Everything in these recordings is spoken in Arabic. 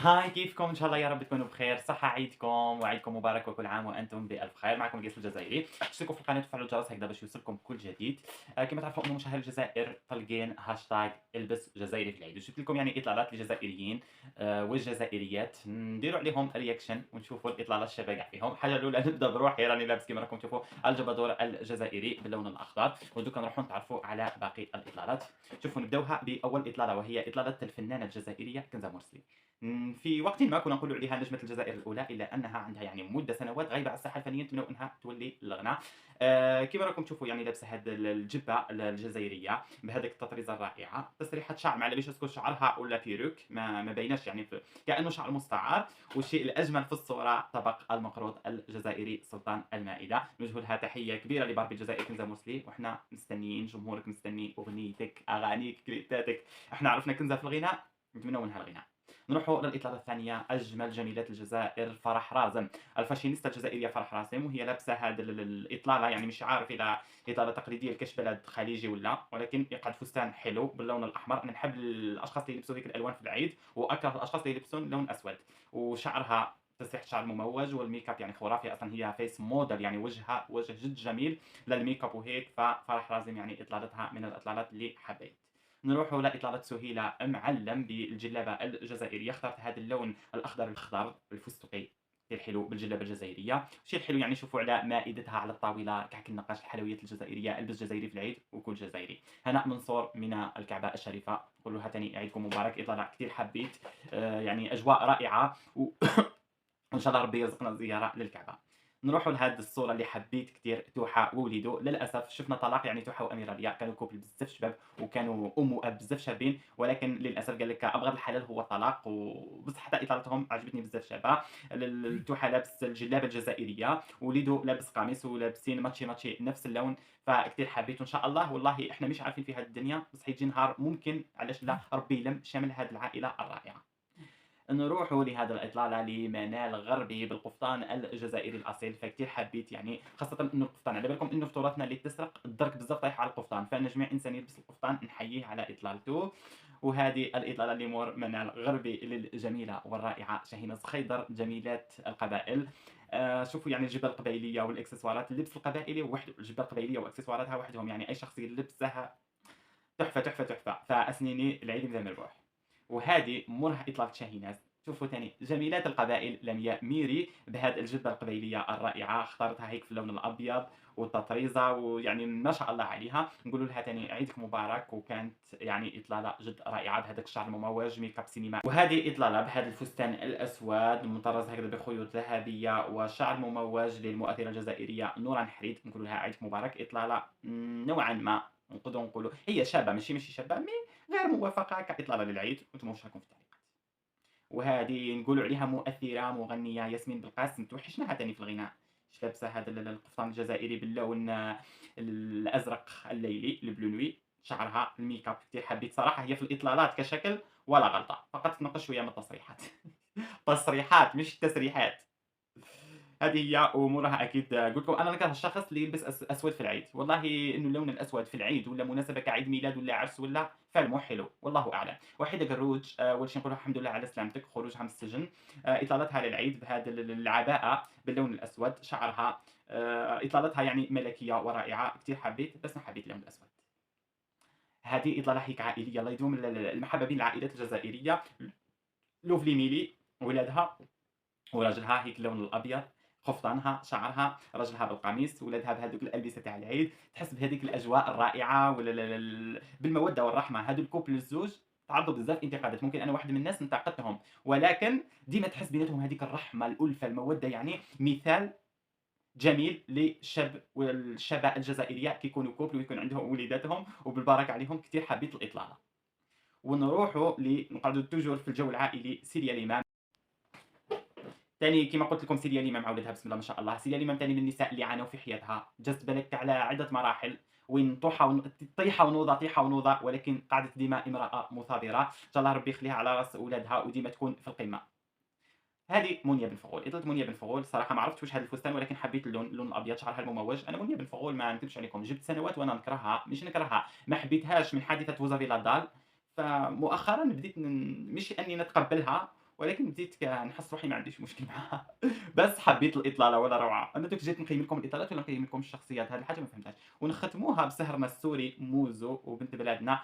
هاي كيفكم؟ إن شاء الله يا رب تكونوا بخير، صحة عيدكم وعيدكم مبارك وكل عام وأنتم بألف خير، معكم القيس الجزائري، اشتركوا في القناة وتفعلوا الجرس هكذا باش يوصلكم كل جديد، كما تعرفوا إنه مشاهير الجزائر طالقين هاشتاغ البس جزائري في العيد، وجبت لكم يعني إطلالات للجزائريين والجزائريات نديروا عليهم رياكشن ونشوفوا الإطلالات الشابة كاع فيهم، الحاجة الأولى نبدا بروحي راني لابس كيما راكم تشوفوا الجبادور الجزائري باللون الأخضر، ودوكا نروحوا نتعرفوا على باقي الإطلالات، شوفوا نبداوها بأول إطلالة وهي إطلالة الفنانة الجزائرية كنزة مرسلي. في وقت ما كنا نقولوا عليها نجمة الجزائر الأولى، إلا أنها عندها يعني مدة سنوات غايبة على الساحة الفنية، نتمنوا أنها تولي للغنى. كيما راكم تشوفوا يعني لابسة هاد الجبة الجزائرية بهذيك التطريزة الرائعة، تسريحة شعر ما على باليش اسكو شعرها ولا بيروك ما بايناش يعني كأنه شعر مستعار، والشيء الأجمل في الصورة طبق المقروط الجزائري سلطان المائدة، نوجه لها تحية كبيرة لباربي الجزائر كنزة موسلي، وإحنا مستنيين جمهورك مستني أغنيتك أغانيك كليباتك، إحنا عرفنا كنزة في الغناء نتمنوا منها الغناء. نروحوا للإطلالة الثانية، أجمل جميلات الجزائر فرح رازم، الفاشينيستا الجزائرية فرح رازم، وهي لابسة هاد الإطلالة يعني مش عارف إذا إطلالة تقليدية لكاش بلد خليجي ولا، ولكن يقعد فستان حلو باللون الأحمر، أنا نحب الأشخاص اللي يلبسوا هيك الألوان في العيد، وأكره الأشخاص اللي يلبسون لون أسود، وشعرها تسريحة شعر مموج والميك اب يعني خرافي، اصلا هي فيس موديل يعني وجهها وجه جد جميل للميك اب وهيك، ففرح رازم يعني اطلالتها من الاطلالات اللي حبيت. نروحوا لإطلالة سهيلة معلم بالجلابة الجزائرية، اخترت هذا اللون الأخضر الخضر الفستقي كثير حلو بالجلابة الجزائرية، الشيء الحلو يعني شوفوا على مائدتها على الطاولة كعك النقاش الحلويات الجزائرية، البس جزائري في العيد وكل جزائري. هناء منصور من الكعبة الشريفة، نقول لها تاني عيدكم مبارك، إطلالة كثير حبيت، يعني أجواء رائعة وإن شاء الله ربي يرزقنا زيارة للكعبة. نروحوا لهاد الصورة اللي حبيت كتير توحى ووليدو، للأسف شفنا طلاق يعني توحى وأميرة ليا كانوا كوبل بزاف شباب وكانوا أم وأب بزاف شابين، ولكن للأسف قال لك أبغض الحلال هو الطلاق، وبصح حتى إطلالتهم عجبتني بزاف شابة. توحى لابس الجلابة الجزائرية، وليدو لابس قميص ولابسين ماتشي ماتشي نفس اللون، فكتير حبيت وإن شاء الله والله إحنا مش عارفين في هاد الدنيا بصح يجي نهار ممكن علاش لا ربي يلم شامل هاد العائلة الرائعة. نروحوا لهذا الإطلالة لمنال غربي بالقفطان الجزائري الأصيل، فكتير حبيت يعني خاصة إنه القفطان على بالكم إنه في تراثنا اللي تسرق الدرك بزاف طايح على القفطان، فأنا جميع إنسان يلبس القفطان نحييه على إطلالته. وهذه الإطلالة اللي مور منال غربي للجميلة والرائعة شاهينة صخيدر جميلات القبائل. شوفوا يعني الجبال القبائلية والإكسسوارات، اللبس القبائلي وحده، الجبال القبائلية وإكسسواراتها وحدهم يعني أي شخص يلبسها تحفة، تحفة، تحفة، فأسنيني العيد بدا مربوح. وهذه مرة إطلالة شاهيناز، شوفوا تاني جميلات القبائل لمياء ميري بهذه الجبة القبيلية الرائعة، اختارتها هيك في اللون الأبيض والتطريزة ويعني ما شاء الله عليها، نقول لها تاني عيدك مبارك، وكانت يعني إطلالة جد رائعة بهذاك الشعر المموج ميك اب سينما. وهذه إطلالة بهذا الفستان الأسود مطرز هكذا بخيوط ذهبية وشعر مموج للمؤثرة الجزائرية نوران حريت، نقول لها عيدك مبارك، إطلالة نوعا ما نقدروا نقولوا هي شابة ماشي شابة مي غير موافقة كإطلالة للعيد، وأنتم واش راكم في التعليقات. وهذه نقولوا عليها مؤثرة مغنية ياسمين بالقاسم، توحشناها تاني في الغناء، اش لابسة هذا القفطان الجزائري باللون الأزرق الليلي البلو نوي، شعرها الميك اب كتير حبيت صراحة، هي في الإطلالات كشكل ولا غلطة، فقط تنقص شوية من التصريحات تصريحات مش تسريحات. هذه هي أمورها أكيد قُلت لكم أنا نكره الشخص اللي يلبس أسود في العيد، والله إنه اللون الأسود في العيد والّا مناسبة كعيد ميلاد والّا عرس والّا فعل حلو، والله أعلم. وحيدة قروج أول شي نقول لها الحمد لله على سلامتك خروجها من السجن، إطلالتها للعيد بهذا العباءة باللون الأسود، شعرها إطلالتها يعني ملكية ورائعة، كتير حبيت، بس أنا حبيت اللون الأسود. هذه إطلالة هيك عائلية، الله يدوم المحبة بين العائلات الجزائرية، لوفلي ميلي ولادها وراجلها هيك اللون الأبيض، قفطانها، شعرها، راجلها بالقميص، ولادها بهذوك الألبسة تاع العيد، تحس بهذيك الأجواء الرائعة وال ال ال بالمودة والرحمة، هادو الcouple الزوج تعرضوا بزاف انتقادات، ممكن أنا واحد من الناس انتقدتهم، ولكن ديما تحس بيناتهم هذيك الرحمة، الألفة، المودة، يعني مثال جميل للشاب والشابة الجزائرية كيكونوا couple ويكون عندهم وليداتهم وبالبركة عليهم، كتير حبيت الإطلالة. ونروحوا نقعدوا توجور في الجو العائلي، سيليا الإمام. تاني كيما قلت لكم سيليا الإمام عودتها بسم الله ما شاء الله، سيليا الإمام تاني من النساء اللي عانوا في حياتها، جات بالك على عدة مراحل، وين طيحة ونوضة، طيحة ونوضة، ولكن قعدت ديما امرأة مثابرة، إن شاء الله ربي يخليها على راس ولادها وديما تكون في القمة. هذه منيا بن فغول، إطلالة منيا بن فغول، صراحة ما عرفتش واش هذا الفستان ولكن حبيت اللون الأبيض، شعرها المموج، أنا منيا بن فغول ما نكذبش عليكم، جبت سنوات وأنا نكرهها، مش نكرهها، ما حبيتهاش من حادثة وزافي نادال، فمؤخرًا بديت مش أني نتقبلها، ولكن بديت كنحس روحي ما عنديش مشكل معاها. بس حبيت الإطلالة ولا روعة. أنا دوك جيت نقيّم لكم الإطلالات ولا نقيّم لكم الشخصيات، هاد الحاجة ما فهمتهاش. ونختموها بسهرنا السوري موزو وبنت بلادنا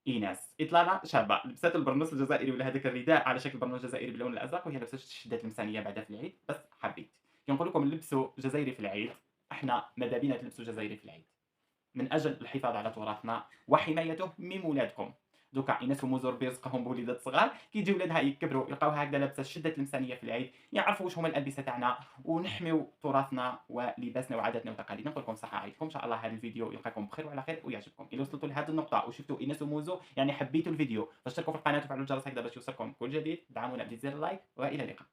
إيناس. إطلالة شابة، لبسات البرنوس الجزائري ولا هذاك الرداء على شكل برنوس جزائري باللون الأزرق، وهي لبسات الشدات المسامية بعدا في العيد، بس حبيت. كنقول لكم لبسوا جزايري في العيد، إحنا ماذا بينا تلبسوا جزايري في العيد. من أجل الحفاظ على تراثنا وحمايته من ولادكم. دوكا إناس وموزور بيرزقهم بوليدات صغار، كيجيو ولادها يكبروا يلقاوها هكذا لابسه الشده التلمسانيه في العيد، يعرفوا واش هما الالبسه تاعنا، ونحميو تراثنا ولباسنا وعاداتنا وتقاليدنا. نقول لكم صحه عليكم، ان شاء الله هذا الفيديو يلقاكم بخير وعلى خير ويعجبكم. اذا وصلتوا لهذه النقطه وشفتوا ايناس وموزو يعني حبيتوا الفيديو، فاشتركوا في القناه وفعلوا الجرس هكذا باش يوصلكم كل جديد. دعمونا بزر اللايك والى اللقاء.